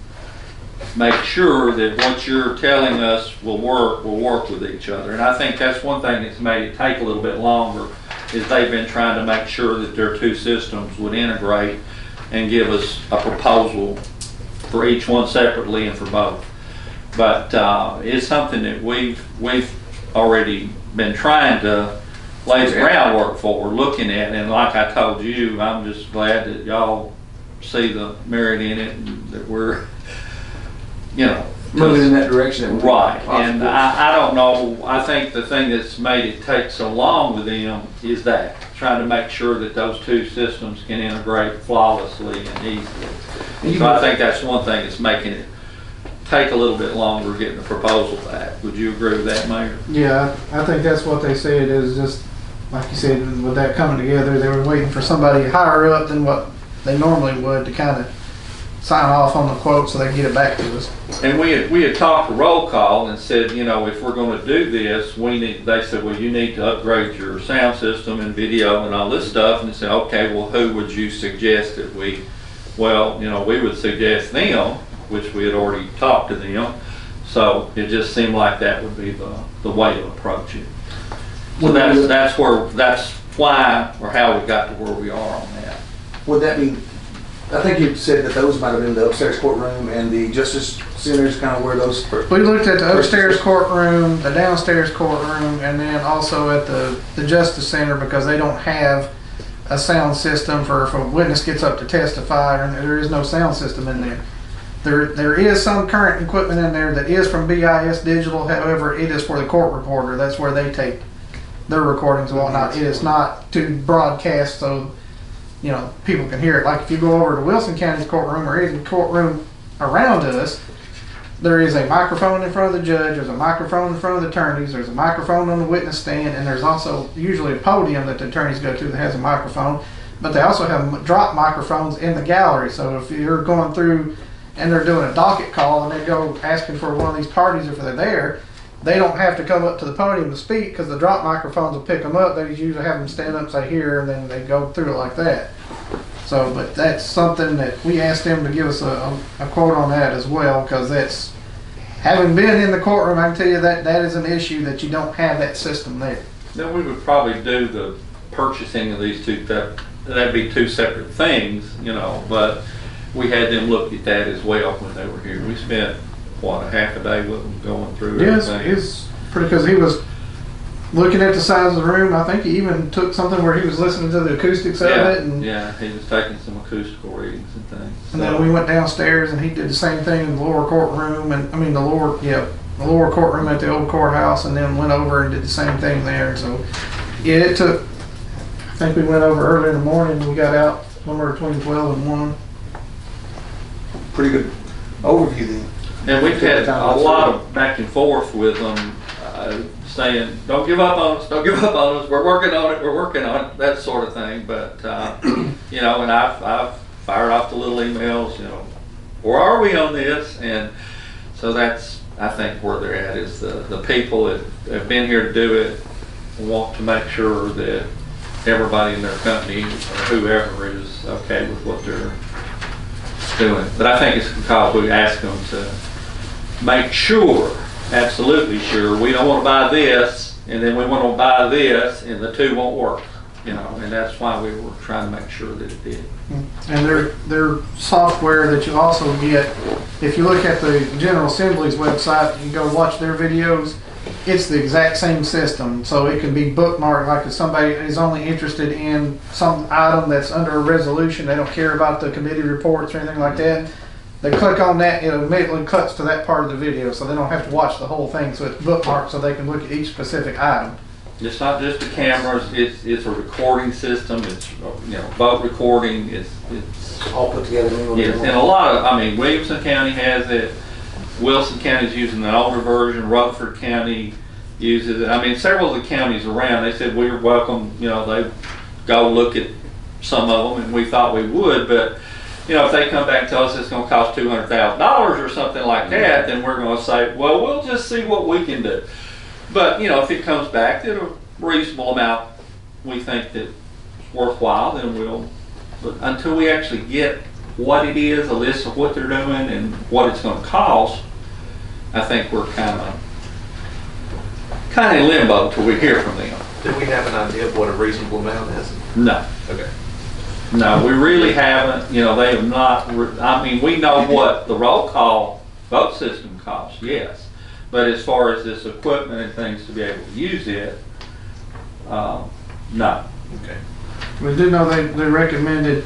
make sure that what you're telling us will work with each other. And I think that's one thing that's made it take a little bit longer, is they've been trying to make sure that their two systems would integrate and give us a proposal for each one separately and for both. But it's something that we've already been trying to lay the groundwork for, looking at, and like I told you, I'm just glad that y'all see the merit in it and that we're,
moving in that direction.
Right, and I don't know, I think the thing that's made it take so long with them is that, trying to make sure that those two systems can integrate flawlessly and easily. So I think that's one thing that's making it take a little bit longer getting the proposal back. Would you agree with that, Mayor?
yeah, I think that's what they said, is just, like you said, with that coming together, they were waiting for somebody higher up than what they normally would to kind of sign off on the quote so they get it back to us.
And we had talked to roll call and said, you know, if we're going to do this, they said, well, you need to upgrade your sound system and video and all this stuff. And they said, okay, well, who would you suggest that we would suggest them, which we had already talked to them. So it just seemed like that would be the way to approach it. So that's why or how we got to where we are on that.
Would that be, I think you said that those might have been the upstairs courtroom and the justice center is kind of where those.
We looked at the upstairs courtroom, the downstairs courtroom, and then also at the justice center, because they don't have a sound system for if a witness gets up to testify, and there is no sound system in there. There is some current equipment in there that is from BIS Digital, however, it is for the court reporter. That's where they take their recordings and whatnot. It is not to broadcast so, you know, people can hear it. Like if you go over to Wilson County's courtroom or any courtroom around us, there is a microphone in front of the judge, there's a microphone in front of the attorneys, there's a microphone on the witness stand, and there's also usually a podium that the attorneys go to that has a microphone. But they also have drop microphones in the gallery. So if you're going through and they're doing a docket call and they go asking for one of these parties if they're there, they don't have to come up to the podium to speak because the drop microphones will pick them up. They usually have them stand up, say here, and then they go through it like that. So, but that's something that we asked them to give us a quote on that as well, because that's, having been in the courtroom, I can tell you that is an issue that you don't have that system there.
Then we would probably do the purchasing of these two, that'd be two separate things, you know, but we had them look at that as well when they were here. We spent, what, a half a day with them going through
yes,
everything.
Yes, pretty, because he was looking at the size of the room. I think he even took something where he was listening to the acoustics of it. And
yeah, he was taking some acoustical readings and things.
And then we went downstairs and he did the same thing in the lower courtroom, and I mean the lower courtroom at the old courthouse, and then went over and did the same thing there. So yeah, it took, I think we went over early in the morning and we got out somewhere between 12 and 1.
Pretty good overview then.
And we've had a lot of back and forth with them, saying, don't give up on us, don't give up on us, we're working on it, that sort of thing. But, you know, and I've fired off the little emails, you know, where are we on this? And so that's, I think, where they're at, is the people that have been here to do it want to make sure that everybody in their company or whoever is okay with what they're doing. But I think it's because we ask them to make sure, absolutely sure, we don't want to buy this and then we want to buy this and the two won't work, you know, and that's why we were trying to make sure that it did.
And their software that you also get, if you look at the General Assembly's website, you can go watch their videos. It's the exact same system, so it can be bookmarked. Like if somebody is only interested in some item that's under a resolution, they don't care about the committee reports or anything like that, they click on that, it immediately cuts to that part of the video, so they don't have to watch the whole thing. So it's bookmarked so they can look at each specific item.
It's not just the cameras, it's a recording system, it's, you know, vote recording, it's
all put together.
Yes, and a lot of, I mean, Williamson County has it, Wilson County's using an older version, Rutherford County uses it. I mean, several of the counties around, they said we were welcome, you know, they go look at some of them, and we thought we would, but, you know, if they come back and tell us it's going to cost $200,000 or something like that, then we're going to say, well, we'll just see what we can do. But, you know, if it comes back at a reasonable amount, we think that it's worthwhile, then we'll, but until we actually get what it is, a list of what they're doing and what it's going to cost, I think we're kind of in limbo till we hear from them.
Do we have an idea of what a reasonable amount is?
No.
Okay.
No, we really haven't. You know, they have not. I mean, we know what the roll call vote system costs, yes. But as far as this equipment and things to be able to use it, no.
Okay.
We do know they recommended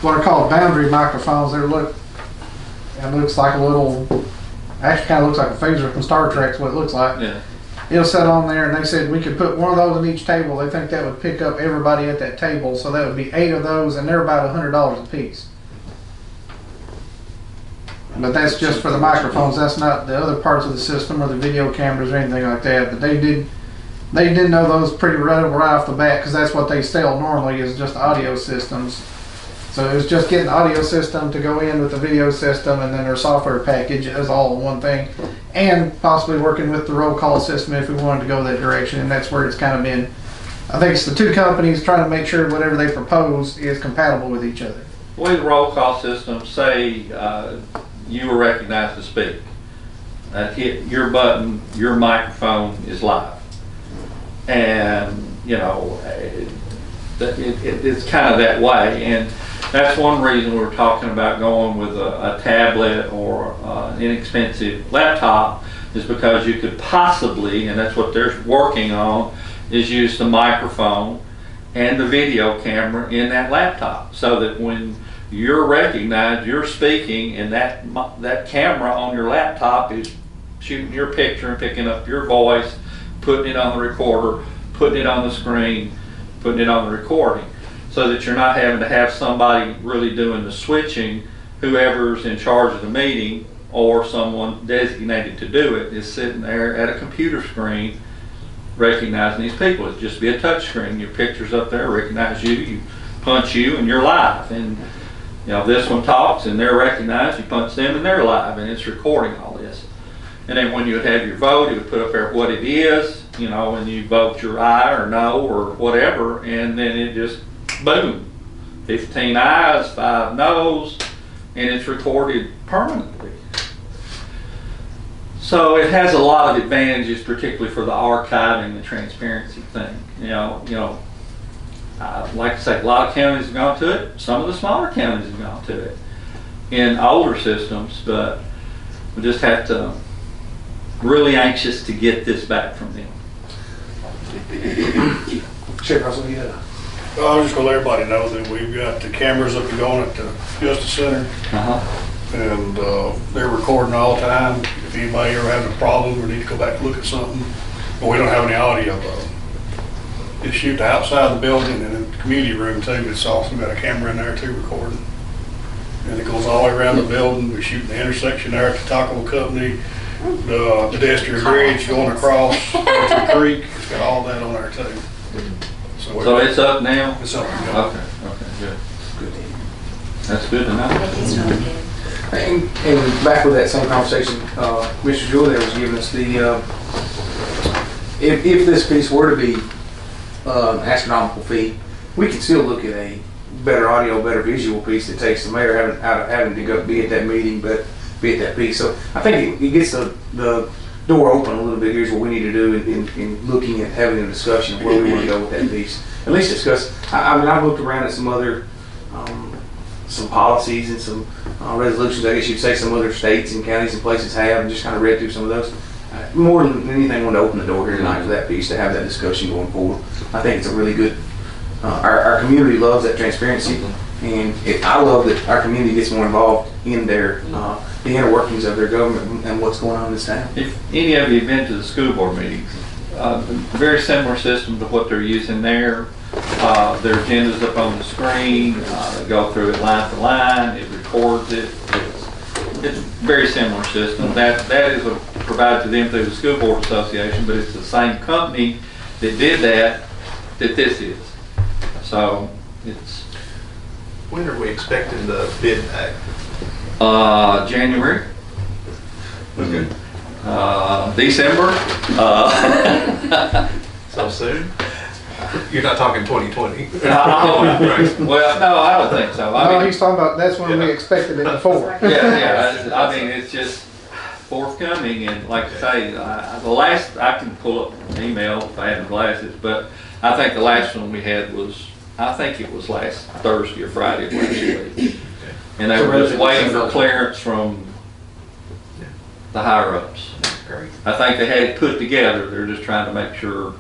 what are called boundary microphones. It looks like a little, actually kind of looks like a phaser from Star Trek is what it looks like.
Yeah.
It'll set on there, and they said we could put one of those in each table. They think that would pick up everybody at that table, so that would be 8 of those, and they're about $100 a piece. But that's just for the microphones. That's not the other parts of the system or the video cameras or anything like that. But they did know those pretty right off the bat, because that's what they sell normally, is just audio systems. So it was just getting the audio system to go in with the video system, and then their software package is all in one thing. And possibly working with the roll call system if we wanted to go that direction, and that's where it's kind of been. I think it's the two companies trying to make sure whatever they propose is compatible with each other.
With the roll call system, say you were recognized to speak. Hit your button, your microphone is live. And, you know, it's kind of that way. And that's one reason we're talking about going with a tablet or an inexpensive laptop, is because you could possibly, and that's what they're working on, is use the microphone and the video camera in that laptop, so that when you're recognized, you're speaking, and that camera on your laptop is shooting your picture and picking up your voice, putting it on the recorder, putting it on the screen, putting it on the recording, so that you're not having to have somebody really doing the switching. Whoever's in charge of the meeting or someone designated to do it is sitting there at a computer screen recognizing these people. It'd just be a touch screen. Your picture's up there, recognize you, you punch you, and you're live. And you know, this one talks and they're recognized, you punch them and they're live, and it's recording all this. And then when you would have your vote, it would put up there what it is, you know, and you vote your aye or no or whatever, and then it just, boom, 15 ayes, 5 noes, and it's recorded permanently. So it has a lot of advantages, particularly for the archiving, the transparency thing. You know, like I say, a lot of counties have gone to it. Some of the smaller counties have gone to it in older systems, but we just have to really anxious to get this back from them.
Sheriff Russell, you had a...
I was just gonna let everybody know that we've got the cameras up and going at the Justice Center. And they're recording all the time. If anybody ever has a problem or need to go back and look at something, but we don't have any audio though. Just shoot the outside of the building, and in the community room too, it's also got a camera in there too recording. And it goes all the way around the building. We're shooting the intersection there at the Taco Company, the pedestrian bridge going across the creek. It's got all that on there too.
So it's up now?
It's up now.
Okay, good. That's good to know.
It is really good.
And back with that same conversation, Mr. Jewell there was giving us the, if this piece were to be an astronomical fee, we could still look at a better audio, better visual piece that takes the mayor having to go be at that meeting, but be at that piece. So I think it gets the door open a little bit. Here's what we need to do in looking at having a discussion of where we want to go with that piece. At least discuss. I mean, I've looked around at some other some policies and some resolutions, I guess you'd say some other states and counties and places have, and just kind of read through some of those. More than anything, I want to open the door here tonight for that piece, to have that discussion going forward. I think it's a really good, our community loves that transparency, and I love that our community gets more involved in their the inner workings of their government and what's going on in this town.
If any of you have been to the school board meetings, very similar system to what they're using there. Their agenda's up on the screen, they go through it line for line, it records it. It's a very similar system. That is provided to them through the School Board Association, but it's the same company that did that this is. So it's...
When are we expecting the bid back?
January.
Okay.
December.
So soon? You're not talking 2020.
Right. Well, no, I don't think so. I mean,
He's talking about, that's when we expected it before.
yeah. I mean, it's just forthcoming, and like I say, the last, I can pull up an email if I have the glasses, but I think the last one we had was, I think it was last Thursday or Friday of last week. And they were just waiting for clearance from the higher ups.
Great.
I think they had it put together. They're just trying to make sure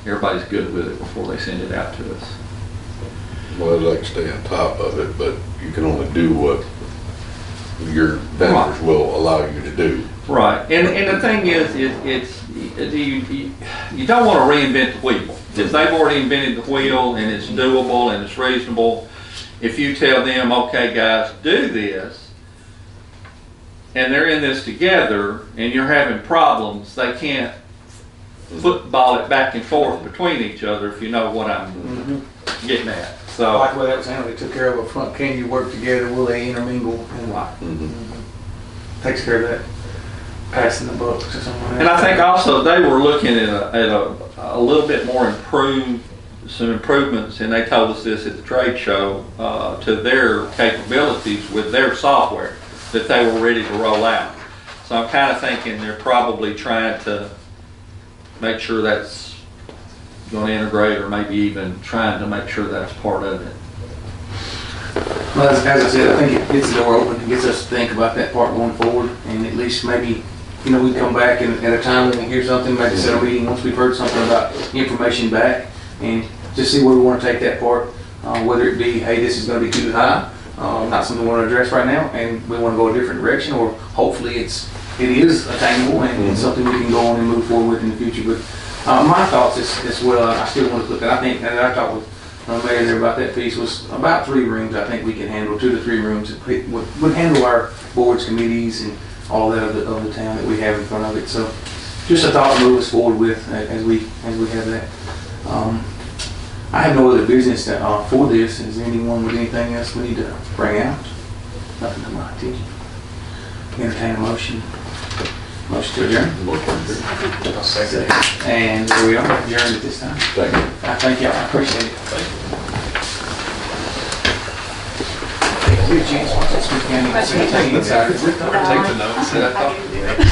everybody's good with it before they send it out to us.
Well, I'd like to stay on top of it, but you can only do what your vendors will allow you to do.
Right, and the thing is, you don't want to reinvent the wheel. If they've already invented the wheel and it's doable and it's reasonable, if you tell them, okay guys, do this, and they're in this together and you're having problems, they can't football it back and forth between each other, if you know what I'm getting at.
I
So,
like the way that was handled. They took care of up front. Can you work together? Will they intermingle? And like, takes care of that. Passing the buck to someone else.
and I think also they were looking at a little bit more some improvements, and they told us this at the trade show, to their capabilities with their software that they were ready to roll out. So I'm kind of thinking they're probably trying to make sure that's going to integrate, or maybe even trying to make sure that's part of it.
Well, as I said, I think it gets the door open and gets us to think about that part going forward, and at least maybe, you know, we come back and at a time when we hear something, maybe set a meeting once we've heard something about information back, and just see where we want to take that part, whether it be, hey, this is going to be too high, not something we want to address right now, and we want to go a different direction, or hopefully it is attainable and something we can go on and move forward with in the future. But my thoughts as well, I still want to look at, I think, and I talked with Mayor there about that piece, was about 3 rooms. I think we can handle 2 to 3 rooms. It would handle our boards, committees, and all that of the town that we have in front of it. So just a thought to move us forward with as we have that. I have no other business for this. Is there anyone with anything else we need to bring out? Nothing to my attention. Entertain a motion. Motion to adjourn.
I'll second it.
And there we are, adjourned at this time.
Thank you.
Thank you. I appreciate it. Good chance. Once it's weekend, it's going to take insiders.
Take the notes.